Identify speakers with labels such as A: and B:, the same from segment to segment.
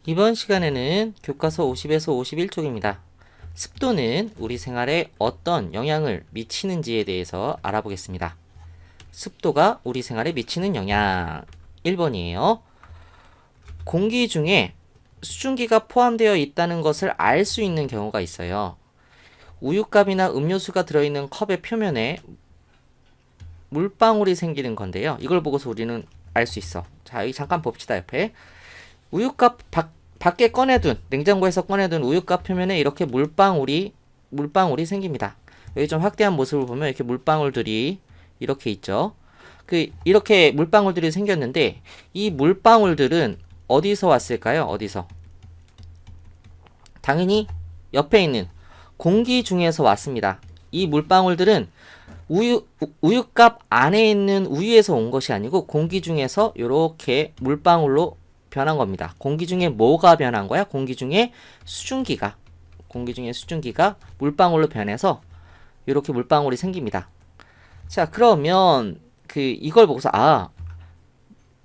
A: 이번 시간에는 교과서 50에서 51쪽입니다. 습도는 우리 생활에 어떤 영향을 미치는지에 대해서 알아보겠습니다. 습도가 우리 생활에 미치는 영향 1번이에요. 공기 중에 수증기가 포함되어 있다는 것을 알 수 있는 경우가 있어요. 우유값이나 음료수가 들어있는 컵의 표면에 물방울이 생기는 건데요. 이걸 보고서 우리는 알 수 있어. 자, 여기 잠깐 봅시다. 옆에 우유값 밖에 꺼내둔, 냉장고에서 꺼내둔 우유값 표면에 이렇게 물방울이 생깁니다. 여기 좀 확대한 모습을 보면 이렇게 물방울들이 이렇게 있죠. 이렇게 물방울들이 생겼는데 이 물방울들은 어디서 왔을까요? 어디서? 당연히 옆에 있는 공기 중에서 왔습니다. 이 물방울들은 우유값 안에 있는 우유에서 온 것이 아니고 공기 중에서 이렇게 물방울로 변한 겁니다. 공기 중에 뭐가 변한 거야? 공기 중에 수증기가 물방울로 변해서 이렇게 물방울이 생깁니다. 자, 그러면 이걸 보고서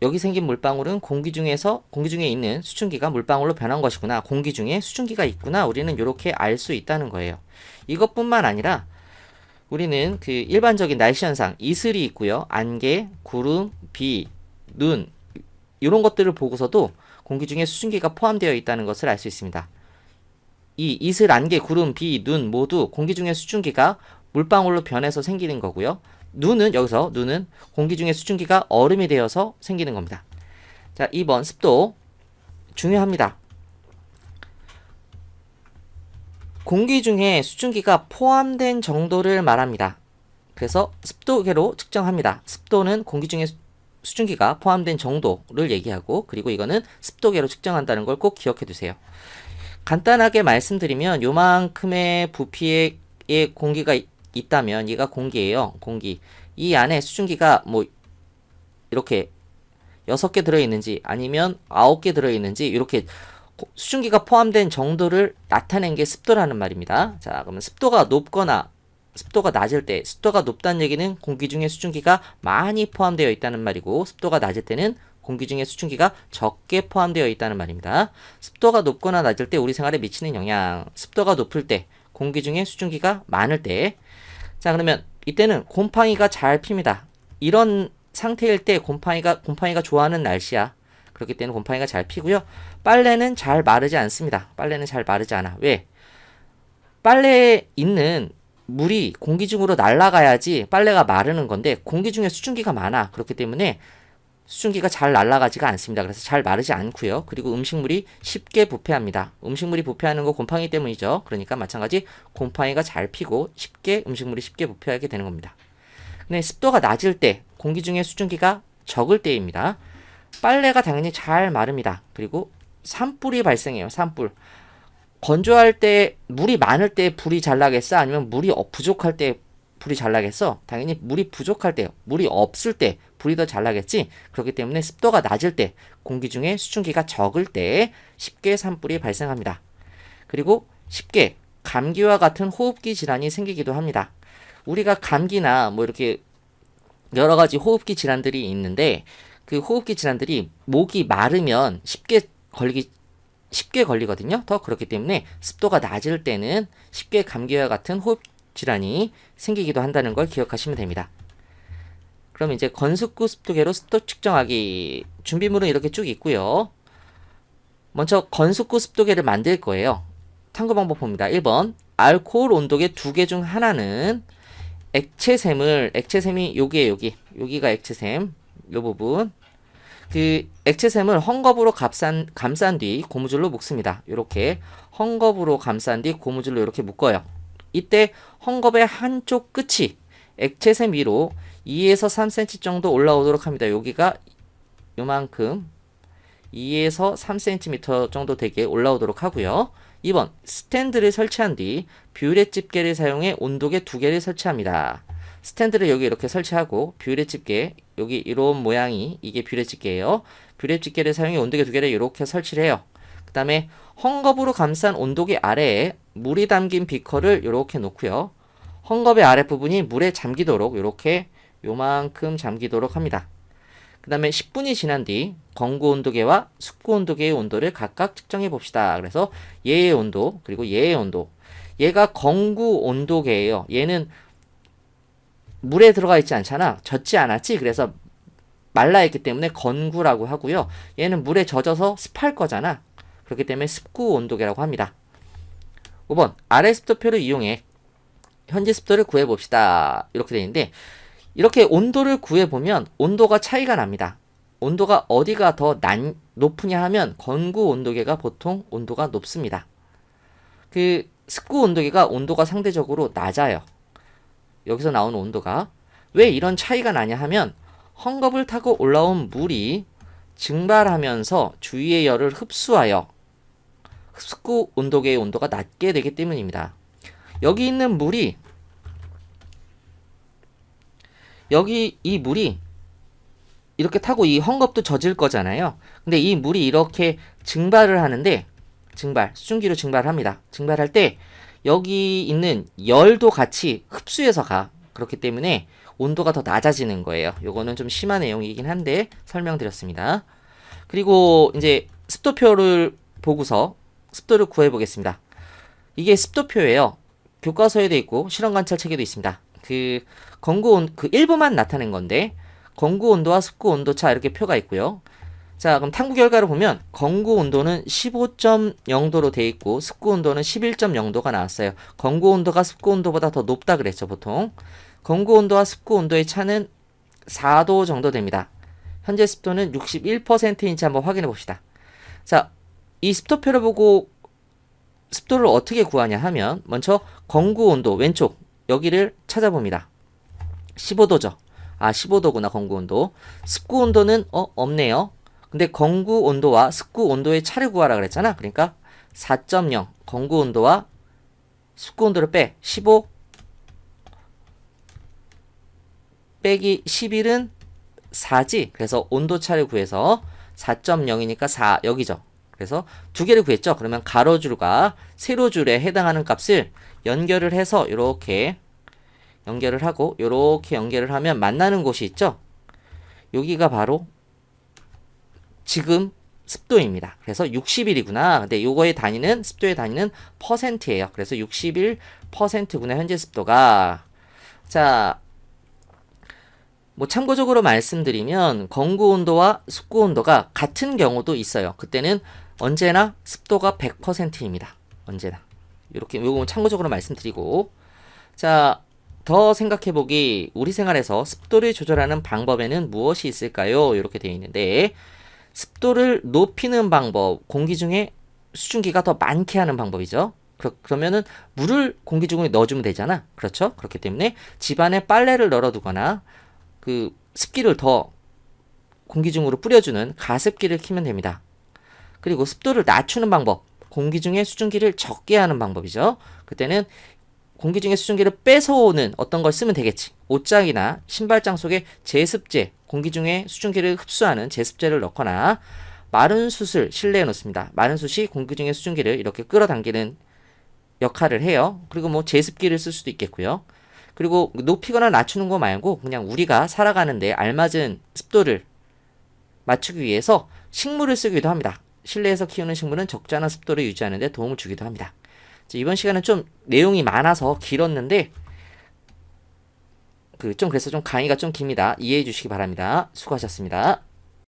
A: 여기 생긴 물방울은 공기 중에 있는 수증기가 물방울로 변한 것이구나. 공기 중에 수증기가 있구나. 우리는 이렇게 알 수 있다는 거예요. 이것뿐만 아니라 우리는 일반적인 날씨 현상, 이슬이 있고요. 안개, 구름, 비, 눈 이런 것들을 보고서도 공기 중에 수증기가 포함되어 있다는 것을 알 수 있습니다. 이 이슬, 안개, 구름, 비, 눈 모두 공기 중에 수증기가 물방울로 변해서 생기는 거고요. 눈은 공기 중에 수증기가 얼음이 되어서 생기는 겁니다. 자, 2번 습도 중요합니다. 공기 중에 수증기가 포함된 정도를 말합니다. 그래서 습도계로 측정합니다. 습도는 공기 중에 수증기가 포함된 정도를 얘기하고, 그리고 이거는 습도계로 측정한다는 걸 꼭 기억해 두세요. 간단하게 말씀드리면 요만큼의 부피의 공기가 있다면 얘가 공기예요. 공기. 이 안에 수증기가 뭐 이렇게 6개 들어있는지 아니면 9개 들어있는지 이렇게 수증기가 포함된 정도를 나타낸 게 습도라는 말입니다. 자, 그러면 습도가 높거나 습도가 낮을 때, 습도가 높다는 얘기는 공기 중에 수증기가 많이 포함되어 있다는 말이고, 습도가 낮을 때는 공기 중에 수증기가 적게 포함되어 있다는 말입니다. 습도가 높거나 낮을 때 우리 생활에 미치는 영향. 습도가 높을 때, 공기 중에 수증기가 많을 때. 자, 그러면 이때는 곰팡이가 잘 핍니다. 이런 상태일 때 곰팡이가 좋아하는 날씨야. 그렇기 때문에 곰팡이가 잘 피고요. 빨래는 잘 마르지 않습니다. 빨래는 잘 마르지 않아. 왜? 빨래에 있는 물이 공기 중으로 날아가야지 빨래가 마르는 건데 공기 중에 수증기가 많아. 그렇기 때문에 수증기가 잘 날아가지가 않습니다. 그래서 잘 마르지 않고요. 그리고 음식물이 쉽게 부패합니다. 음식물이 부패하는 거 곰팡이 때문이죠. 그러니까 마찬가지 곰팡이가 잘 피고 음식물이 쉽게 부패하게 되는 겁니다. 근데 습도가 낮을 때, 공기 중에 수증기가 적을 때입니다. 빨래가 당연히 잘 마릅니다. 그리고 산불이 발생해요. 산불. 건조할 때, 물이 많을 때 불이 잘 나겠어? 아니면 물이 부족할 때 불이 잘 나겠어? 당연히 물이 부족할 때요. 물이 없을 때 불이 더 잘 나겠지? 그렇기 때문에 습도가 낮을 때, 공기 중에 수증기가 적을 때 쉽게 산불이 발생합니다. 그리고 쉽게 감기와 같은 호흡기 질환이 생기기도 합니다. 우리가 감기나 뭐 이렇게 여러 가지 호흡기 질환들이 있는데 그 호흡기 질환들이 목이 마르면 쉽게 걸리거든요. 더 그렇기 때문에 습도가 낮을 때는 쉽게 감기와 같은 호흡 질환이 생기기도 한다는 걸 기억하시면 됩니다. 그럼 이제 건숙구 습도계로 습도 측정하기. 준비물은 이렇게 쭉 있고요. 먼저 건숙구 습도계를 만들 거예요. 탐구 방법 봅니다. 1번 알코올 온도계 2개 중 하나는 액체샘이 여기가 액체샘, 요 부분. 액체샘을 헝겊으로 감싼 뒤 고무줄로 묶습니다. 이렇게 헝겊으로 감싼 뒤 고무줄로 이렇게 묶어요. 이때 헝겊의 한쪽 끝이 액체샘 위로 2에서 3cm 정도 올라오도록 합니다. 여기가 요만큼 2에서 3cm 정도 되게 올라오도록 하고요. 2번 스탠드를 설치한 뒤 뷰렛 집게를 사용해 온도계 2개를 설치합니다. 스탠드를 여기 이렇게 설치하고 뷰렛 집게, 여기 이런 모양이 이게 뷰렛 집게예요. 뷰렛 집게를 사용해 온도계 2개를 이렇게 설치를 해요. 그 다음에 헝겊으로 감싼 온도계 아래에 물이 담긴 비커를 이렇게 놓고요. 헝겊의 아랫부분이 물에 잠기도록 이렇게 요만큼 잠기도록 합니다. 그 다음에 10분이 지난 뒤 건구 온도계와 습구 온도계의 온도를 각각 측정해 봅시다. 그래서 얘의 온도 그리고 얘의 온도. 얘가 건구 온도계예요. 얘는 물에 들어가 있지 않잖아. 젖지 않았지. 그래서 말라있기 때문에 건구라고 하고요. 얘는 물에 젖어서 습할 거잖아. 그렇기 때문에 습구 온도계라고 합니다. 5번 아래 습도표를 이용해 현재 습도를 구해봅시다. 이렇게 되어 있는데 이렇게 온도를 구해보면 온도가 차이가 납니다. 온도가 어디가 더 높으냐 하면 건구 온도계가 보통 온도가 높습니다. 그 습구 온도계가 온도가 상대적으로 낮아요. 여기서 나오는 온도가 왜 이런 차이가 나냐 하면 헝겊을 타고 올라온 물이 증발하면서 주위의 열을 흡수하여 습구 온도계의 온도가 낮게 되기 때문입니다. 여기 있는 물이 여기 이 물이 이렇게 타고 이 헝겊도 젖을 거잖아요. 근데 이 물이 이렇게 증발을 하는데 수증기로 증발합니다. 증발할 때 여기 있는 열도 같이 흡수해서 가. 그렇기 때문에 온도가 더 낮아지는 거예요. 요거는 좀 심한 내용이긴 한데 설명드렸습니다. 그리고 이제 습도표를 보고서 습도를 구해 보겠습니다. 이게 습도표예요. 교과서에도 있고 실험 관찰 책에도 있습니다. 그 일부만 나타낸 건데 건구 온도와 습구 온도 차 이렇게 표가 있고요. 자, 그럼 탐구 결과를 보면 건구 온도는 15.0도로 돼 있고 습구 온도는 11.0도가 나왔어요. 건구 온도가 습구 온도보다 더 높다 그랬죠, 보통. 건구 온도와 습구 온도의 차는 4도 정도 됩니다. 현재 습도는 61%인지 한번 확인해 봅시다. 자, 이 습도표를 보고 습도를 어떻게 구하냐 하면 먼저 건구 온도 왼쪽 여기를 찾아봅니다. 15도죠. 아, 15도구나, 건구 온도. 습구 온도는 없네요. 근데 건구 온도와 습구 온도의 차를 구하라 그랬잖아. 그러니까 4.0 건구 온도와 습구 온도를 빼 15 빼기 11은 4지. 그래서 온도 차를 구해서 4.0이니까 4 여기죠. 그래서 두 개를 구했죠. 그러면 가로줄과 세로줄에 해당하는 값을 연결을 해서 이렇게 연결을 하고 이렇게 연결을 하면 만나는 곳이 있죠. 여기가 바로 지금 습도입니다. 그래서 60일이구나. 근데 요거의 단위는 습도의 단위는 퍼센트예요. 그래서 61%구나 현재 습도가. 자, 뭐 참고적으로 말씀드리면 건구 온도와 습구 온도가 같은 경우도 있어요. 그때는 언제나 습도가 100%입니다. 언제나. 이렇게 요거 참고적으로 말씀드리고. 자, 더 생각해보기 우리 생활에서 습도를 조절하는 방법에는 무엇이 있을까요? 이렇게 되어 있는데 습도를 높이는 방법, 공기 중에 수증기가 더 많게 하는 방법이죠. 그러면은 물을 공기 중에 넣어주면 되잖아. 그렇죠? 그렇기 때문에 집안에 빨래를 널어두거나 그 습기를 더 공기 중으로 뿌려주는 가습기를 켜면 됩니다. 그리고 습도를 낮추는 방법, 공기 중에 수증기를 적게 하는 방법이죠. 그때는 공기 중에 수증기를 뺏어오는 어떤 걸 쓰면 되겠지. 옷장이나 신발장 속에 제습제, 공기 중에 수증기를 흡수하는 제습제를 넣거나 마른 숯을 실내에 놓습니다. 마른 숯이 공기 중에 수증기를 이렇게 끌어당기는 역할을 해요. 그리고 뭐 제습기를 쓸 수도 있겠고요. 그리고 높이거나 낮추는 거 말고 그냥 우리가 살아가는데 알맞은 습도를 맞추기 위해서 식물을 쓰기도 합니다. 실내에서 키우는 식물은 적잖은 습도를 유지하는 데 도움을 주기도 합니다. 이번 시간은 좀 내용이 많아서 길었는데 그래서 좀 강의가 좀 깁니다. 이해해 주시기 바랍니다. 수고하셨습니다.